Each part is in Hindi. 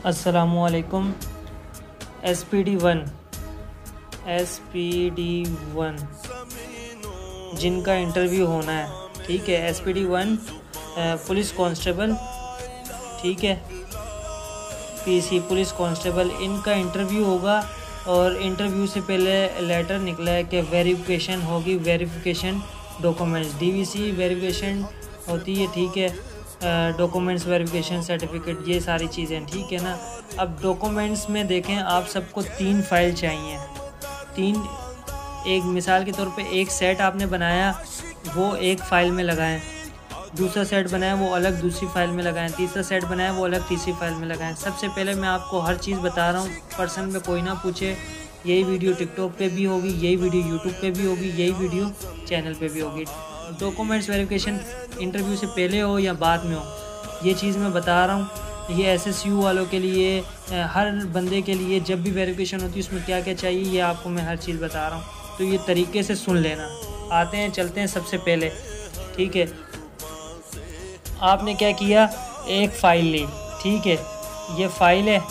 अस्सलामुअलैकुम। SPD1 जिनका इंटरव्यू होना है, ठीक है। SPD1 पुलिस कांस्टेबल, ठीक है। PC पुलिस कांस्टेबल, इनका इंटरव्यू होगा। और इंटरव्यू से पहले लेटर निकला है कि वेरिफिकेशन होगी, वेरिफिकेशन डॉक्यूमेंट्स, DVC वेरिफिकेशन होती है, ठीक है। डॉक्यूमेंट्स वेरिफिकेशन सर्टिफिकेट, ये सारी चीज़ें, ठीक है ना। अब डॉक्यूमेंट्स में देखें, आप सबको 3 फाइल चाहिए। 3, एक मिसाल के तौर पे एक सेट आपने बनाया, वो एक फ़ाइल में लगाएं। दूसरा सेट बनाया वो अलग दूसरी फाइल में लगाएं। तीसरा सेट बनाया वो अलग तीसरी फाइल में लगाएं। सबसे पहले मैं आपको हर चीज़ बता रहा हूँ, पर्सन में कोई ना पूछे। यही वीडियो टिकटॉक पे भी होगी, यही वीडियो यूट्यूब पे भी होगी, यही वीडियो चैनल पे भी होगी। डॉक्यूमेंट्स वेरिफिकेशन इंटरव्यू से पहले हो या बाद में हो, ये चीज़ मैं बता रहा हूँ। ये SSU वालों के लिए, हर बंदे के लिए जब भी वेरिफिकेशन होती है उसमें क्या क्या चाहिए, ये आपको मैं हर चीज़ बता रहा हूँ। तो ये तरीके से सुन लेना। आते हैं, चलते हैं सबसे पहले, ठीक है। आपने क्या किया, एक फ़ाइल ली, ठीक है। ये फ़ाइल है,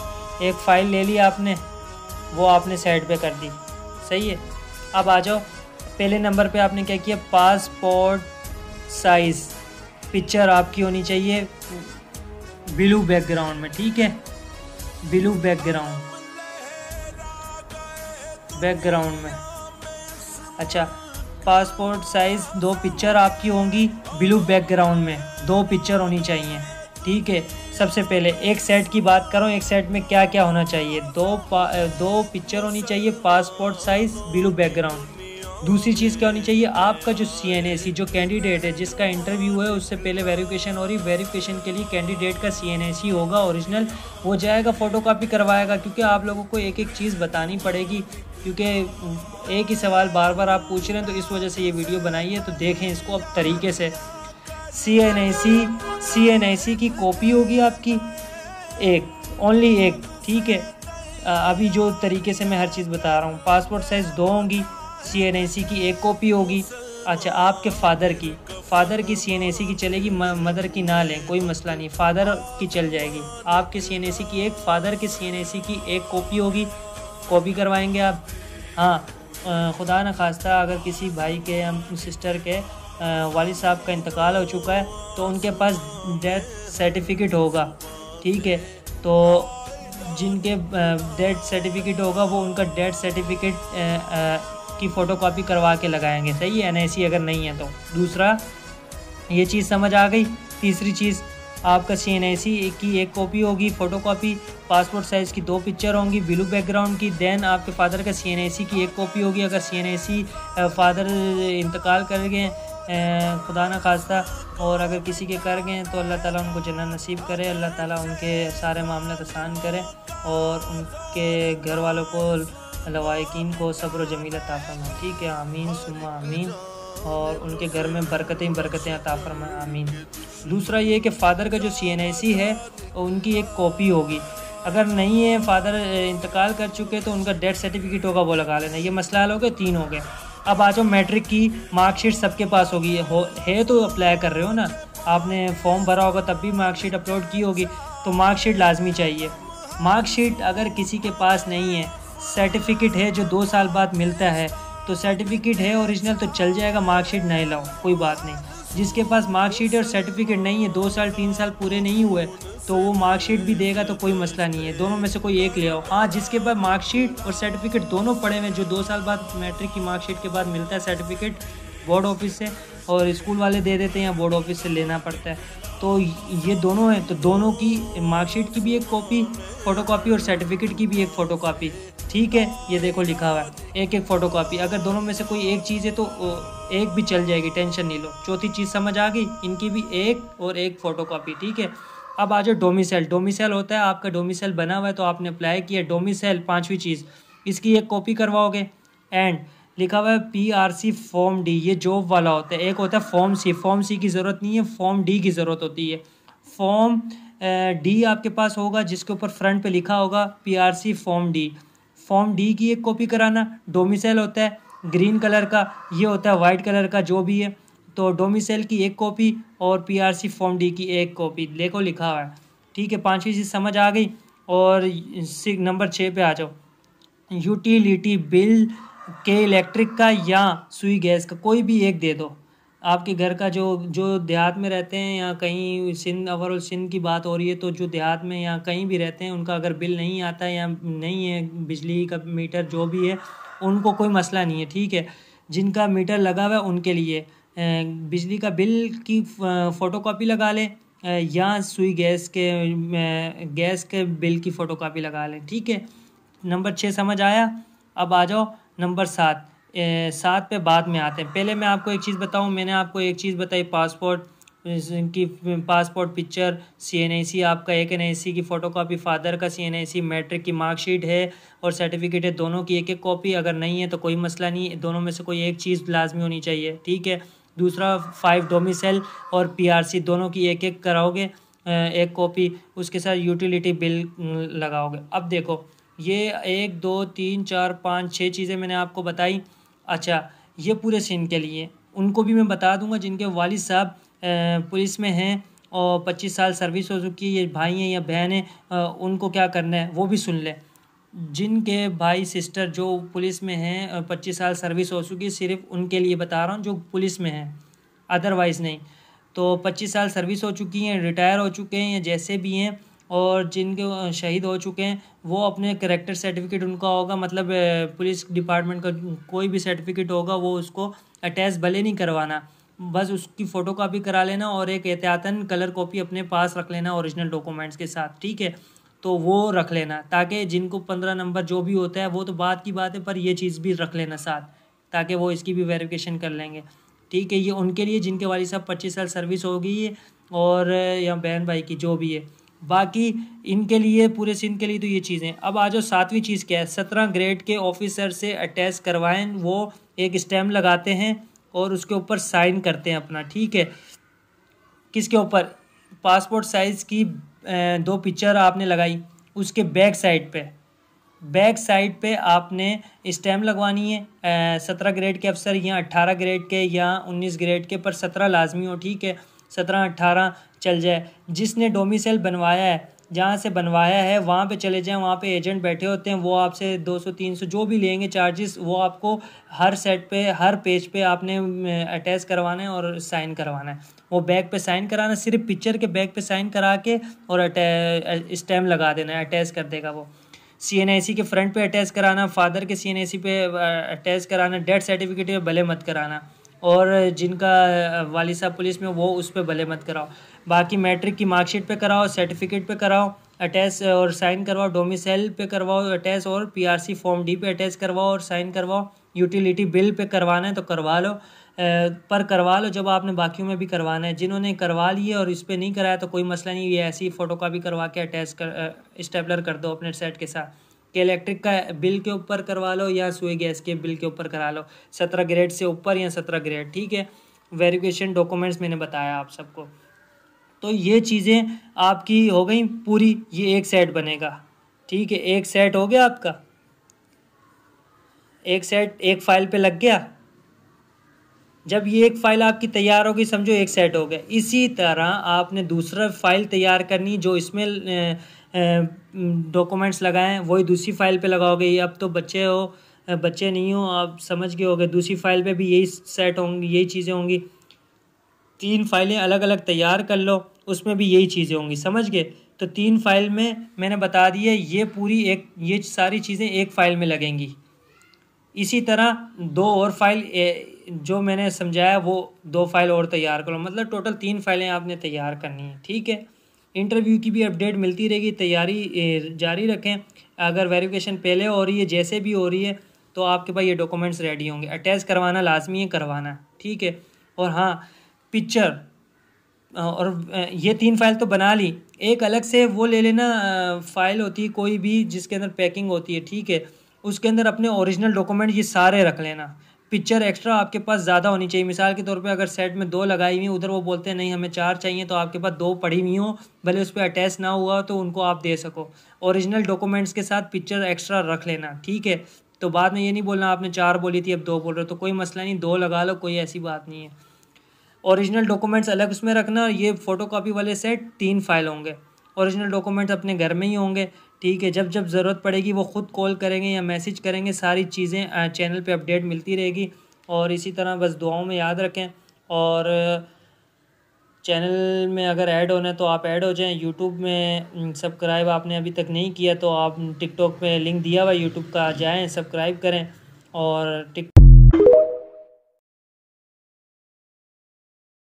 एक फ़ाइल ले ली आपने, वो आपने साइड पे कर दी, सही है। अब आ जाओ, पहले नंबर पे आपने क्या किया, पासपोर्ट साइज़ पिक्चर आपकी होनी चाहिए ब्लू बैकग्राउंड में, ठीक है। ब्लू बैकग्राउंड में, अच्छा। पासपोर्ट साइज़ 2 पिक्चर आपकी होंगी ब्लू बैकग्राउंड में, 2 पिक्चर होनी चाहिए, ठीक है। सबसे पहले एक सेट की बात करो, एक सेट में क्या क्या होना चाहिए, 2 पिक्चर होनी चाहिए, पासपोर्ट साइज़ ब्लू बैकग्राउंड। दूसरी चीज़ क्या होनी चाहिए, आपका जो CNAC जो कैंडिडेट है जिसका इंटरव्यू है, उससे पहले वेरिफिकेशन हो रही, वेरिफिकेशन के लिए कैंडिडेट का CNAC होगा ओरिजिनल, वो जाएगा फ़ोटोकॉपी करवाएगा। क्योंकि आप लोगों को एक एक चीज़ बतानी पड़ेगी, क्योंकि एक ही सवाल बार बार आप पूछ रहे हैं, तो इस वजह से ये वीडियो बनाई है। तो देखें इसको अब तरीके से। CNAC की कॉपी होगी आपकी, एक, ओनली एक, ठीक है। अभी जो तरीके से मैं हर चीज़ बता रहा हूँ। पासपोर्ट साइज़ 2 होंगी, CNAC की एक कॉपी होगी। अच्छा, आपके फादर की CNAC की चलेगी, मदर की ना लें, कोई मसला नहीं, फादर की चल जाएगी। आपके CNAC की एक, फादर के CNAC की एक कॉपी होगी, कॉपी करवाएंगे आप। हाँ, खुदा न खास्ता अगर किसी भाई के या सिस्टर के वालिद साहब का इंतकाल हो चुका है, तो उनके पास डेथ सर्टिफिकेट होगा, ठीक है। तो जिनके डेथ सर्टिफिकेट होगा, वो उनका डेथ सर्टिफिकेट की फ़ोटोकॉपी करवा के लगाएंगे, सही है। NIC अगर नहीं है तो। दूसरा, ये चीज़ समझ आ गई। तीसरी चीज़, आपका CNAC की एक कॉपी होगी, फ़ोटोकॉपी। पासपोर्ट साइज़ की 2 पिक्चर होंगी ब्लू बैकग्राउंड की। देन आपके फादर का CNAC की एक कॉपी होगी। अगर CNAC फादर इंतकाल कर गए खुदा न खास्ता, और अगर किसी के कर गए तो अल्लाह ताला उनको जन्नत नसीब करे, अल्लाह ताला उनके सारे मामले आसान करे, और उनके घर वालों को, लवाकिन को सब्र जमील अता फरमाए, ठीक है। आमीन सुम्मा आमीन। और उनके घर में बरकतें अता फरमाए, आमीन। दूसरा ये कि फ़ादर का जो CNAC है उनकी एक कॉपी होगी। अगर नहीं है, फ़ादर इंतकाल कर चुके, तो उनका डेथ सर्टिफिकेट होगा, वो लगा लेना। ये मसला हल हो गया, 3 हो गए। अब आ जाओ, मैट्रिक की मार्कशीट सबके पास होगी, है तो अप्लाई कर रहे हो ना, आपने फॉर्म भरा होगा तब भी मार्कशीट अपलोड की होगी, तो मार्कशीट लाजमी चाहिए। मार्कशीट अगर किसी के पास नहीं है, सर्टिफिकेट है जो 2 साल बाद मिलता है, तो सर्टिफिकेट है ओरिजिनल तो चल जाएगा, मार्कशीट नहीं लाओ, कोई बात नहीं। जिसके पास मार्कशीट और सर्टिफिकेट नहीं है, 2 साल 3 साल पूरे नहीं हुए, तो वो मार्कशीट भी देगा, तो कोई मसला नहीं है। दोनों में से कोई एक ले आओ। हाँ, जिसके पास मार्कशीट और सर्टिफिकेट दोनों पड़े हुए, जो 2 साल बाद मैट्रिक की मार्कशीट के बाद मिलता है सर्टिफिकेट बोर्ड ऑफिस से, और स्कूल वाले दे देते हैं या बोर्ड ऑफिस से लेना पड़ता है, तो ये दोनों हैं। तो दोनों की, मार्कशीट की भी एक कॉपी, फ़ोटोकॉपी, और सर्टिफिकेट की भी एक फ़ोटोकॉपी, ठीक है। ये देखो लिखा हुआ है, एक एक फ़ोटोकॉपी। अगर दोनों में से कोई एक चीज़ है तो एक भी चल जाएगी, टेंशन नहीं लो। चौथी चीज़ समझ आ गई, इनकी भी एक और एक फ़ोटोकॉपी, ठीक है। अब आ जाओ डोमिसाइल होता है, आपका डोमिसाइल बना हुआ है तो आपने अप्लाई किया, डोमिसाइल 5वीं चीज़, इसकी एक कॉपी करवाओगे। एंड लिखा हुआ है PRC फॉर्म D, ये जॉब वाला होता है। एक होता है फॉर्म C की ज़रूरत नहीं है, फॉर्म D की ज़रूरत होती है। फॉर्म D आपके पास होगा, जिसके ऊपर फ्रंट पे लिखा होगा PRC form D। Form D की एक कॉपी कराना। डोमिसाइल होता है ग्रीन कलर का, ये होता है वाइट कलर का, जो भी है। तो डोमिसाइल की एक कॉपी और PRC फॉर्म D की एक कॉपी, देखो लिखा हुआ है, ठीक है। 5वीं चीज़ समझ आ गई। और नंबर 6 पे आ जाओ, यूटिलिटी बिल के इलेक्ट्रिक का या सुई गैस का कोई भी एक दे दो। आपके घर का जो जो देहात में रहते हैं या कहीं सिंध, ओवरऑल सिंध की बात हो रही है, तो जो देहात में या कहीं भी रहते हैं उनका अगर बिल नहीं आता है या नहीं है बिजली का मीटर जो भी है, उनको कोई मसला नहीं है, ठीक है। जिनका मीटर लगा हुआ है उनके लिए बिजली का बिल की फ़ोटोकॉपी लगा लें या सुई गैस के बिल की फ़ोटोकॉपी लगा लें, ठीक है। नंबर 6 समझ आया। अब आ जाओ नंबर 7। 7 पे बाद में आते हैं। पहले मैं आपको एक चीज़ बताऊं, मैंने आपको एक चीज़ बताई, पासपोर्ट पिक्चर, CNAC आपका, एक NIC की फ़ोटोकॉपी, फादर का CNAC, मैट्रिक की मार्कशीट है और सर्टिफिकेट है, दोनों की एक एक कॉपी। अगर नहीं है तो कोई मसला नहीं, दोनों में से कोई एक चीज़ लाजमी होनी चाहिए, ठीक है। दूसरा 5 डोमिसाइल और PRC दोनों की एक एक कराओगे, एक कॉपी, उसके साथ यूटिलिटी बिल लगाओगे। अब देखो, ये 1 2 3 4 5 6 चीज़ें मैंने आपको बताई। अच्छा, ये पूरे सिंध के लिए, उनको भी मैं बता दूंगा जिनके वालिद साहब पुलिस में हैं और 25 साल सर्विस हो चुकी है, ये भाई हैं या बहन हैं, उनको क्या करना है वो भी सुन लें। जिनके भाई सिस्टर जो पुलिस में हैं, 25 साल सर्विस हो चुकी है, सिर्फ उनके लिए बता रहा हूँ जो पुलिस में हैं, अदरवाइज़ नहीं। तो 25 साल सर्विस हो चुकी हैं, रिटायर हो चुके हैं या जैसे भी हैं, और जिनके शहीद हो चुके हैं, वो अपने कैरेक्टर सर्टिफिकेट उनका होगा, मतलब पुलिस डिपार्टमेंट का कोई भी सर्टिफिकेट होगा वो उसको अटैच भले नहीं करवाना, बस उसकी फ़ोटोकॉपी करा लेना और एक एहतियातन कलर कॉपी अपने पास रख लेना ओरिजिनल डॉक्यूमेंट्स के साथ, ठीक है। तो वो रख लेना, ताकि जिनको 15 नंबर जो भी होता है वो तो बात की बात है, पर ये चीज़ भी रख लेना साथ, ताकि वो इसकी भी वेरिफिकेशन कर लेंगे, ठीक है। ये उनके लिए जिनके वाली साहब 25 साल सर्विस हो गई है, और या बहन भाई की जो भी है। बाकी इनके लिए, पूरे सिंध के लिए तो ये चीज़ें। अब आ जाओ 7वीं चीज़ क्या है, 17 ग्रेड के ऑफिसर से अटैच करवाएं, वो एक स्टैम्प लगाते हैं और उसके ऊपर साइन करते हैं अपना, ठीक है। किसके ऊपर? पासपोर्ट साइज़ की 2 पिक्चर आपने लगाई, उसके बैक साइड पे आपने स्टैम्प लगवानी है। 17 ग्रेड के अफसर या 18 ग्रेड के या 19 ग्रेड के, पर 17 लाजमी हो, ठीक है। 17 18 चल जाए। जिसने डोमिसाइल बनवाया है, जहाँ से बनवाया है वहाँ पे चले जाएं, वहाँ पे एजेंट बैठे होते हैं, वो आपसे 200 300 जो भी लेंगे चार्जेस, वो आपको हर सेट पे, हर पेज पे आपने अटैच करवाना है और साइन करवाना है। वो बैग पे साइन कराना, सिर्फ पिक्चर के बैग पे साइन करा के और स्टैम्प लगा देना है, अटैच कर देगा वो। CNIC के फ्रंट पे अटैच कराना, फादर के CNIC पे अटैच कराना, डेथ सर्टिफिकेट पे भले मत कराना, और जिनका वालिद साहब पुलिस में वो उस पर भले मत कराओ। बाकी मैट्रिक की मार्कशीट पे कराओ, सर्टिफिकेट पे कराओ अटैच और साइन करवाओ, डोमिसाइल पे करवाओ अटैच, और PRC फॉर्म D पे अटैच करवाओ और साइन करवाओ। यूटिलिटी बिल पे करवाना है तो करवा लो, पर करवा लो जब आपने बाकियों में भी करवाना है। जिन्होंने करवा लिए और इस पर नहीं कराया तो कोई मसला नहीं, ये ऐसी फ़ोटोकॉपी करवा के अटैच कर स्टेपलर कर दो अपने सेट के साथ। कि इलेक्ट्रिक का बिल के ऊपर करवा लो या सुई गैस के बिल के ऊपर करा लो, 17 ग्रेड से ऊपर या 17 ग्रेड, ठीक है। वेरिफिकेशन डॉक्यूमेंट्स मैंने बताया आप सबको। तो ये चीज़ें आपकी हो गई पूरी, ये एक सेट बनेगा, ठीक है। एक सेट हो गया आपका, एक सेट एक फाइल पे लग गया। जब ये एक फ़ाइल आपकी तैयार होगी, समझो एक सेट हो गया। इसी तरह आपने दूसरा फ़ाइल तैयार करनी, जो इसमें डॉक्यूमेंट्स लगाएं वही दूसरी फ़ाइल पे लगाओगे। ये अब तो बच्चे नहीं हो, आप समझ गए होगे। दूसरी फ़ाइल पे भी यही सेट होंगी, यही चीज़ें होंगी। 3 फाइलें अलग अलग तैयार कर लो, उसमें भी यही चीज़ें होंगी, समझ गए। तो 3 फाइल में मैंने बता दिया, ये सारी चीज़ें एक फ़ाइल में लगेंगी। इसी तरह 2 और फाइल जो मैंने समझाया वो 2 फाइल और तैयार करो, मतलब टोटल 3 फाइलें आपने तैयार करनी है, ठीक है। इंटरव्यू की भी अपडेट मिलती रहेगी, तैयारी जारी रखें। अगर वेरिफिकेशन पहले हो रही है, जैसे भी हो रही है, तो आपके पास ये डॉक्यूमेंट्स रेडी होंगे। अटैच करवाना लाजमी है, करवाना, ठीक है। और हाँ, पिक्चर और ये 3 फाइल तो बना ली, एक अलग से वो ले लेना, फाइल होती है कोई भी जिसके अंदर पैकिंग होती है, ठीक है। उसके अंदर अपने ओरिजिनल डॉक्यूमेंट ये सारे रख लेना। पिक्चर एक्स्ट्रा आपके पास ज़्यादा होनी चाहिए। मिसाल के तौर पे अगर सेट में 2 लगाई हुई, उधर वो बोलते हैं नहीं हमें 4 चाहिए, तो आपके पास 2 पड़ी हुई हो, भले उस पर अटैच ना हुआ तो उनको आप दे सको। ओरिजिनल डॉक्यूमेंट्स के साथ पिक्चर एक्स्ट्रा रख लेना, ठीक है। तो बाद में ये नहीं बोलना आपने 4 बोली थी अब 2 बोल रहे हो, तो कोई मसला नहीं, 2 लगा लो, कोई ऐसी बात नहीं है। ओरिजिनल डॉक्यूमेंट्स अलग उसमें रखना, और ये फ़ोटोकॉपी वाले सेट 3 फाइल होंगे। ओरिजिनल डॉक्यूमेंट्स अपने घर में ही होंगे, ठीक है, जब जब ज़रूरत पड़ेगी वो ख़ुद कॉल करेंगे या मैसेज करेंगे, सारी चीज़ें चैनल पे अपडेट मिलती रहेगी। और इसी तरह बस दुआओं में याद रखें। और चैनल में अगर ऐड होना है तो आप ऐड हो जाएं। यूट्यूब में सब्सक्राइब आपने अभी तक नहीं किया तो आप टिकटॉक पे लिंक दिया हुआ यूट्यूब का, जाएं सब्सक्राइब करें। और टिक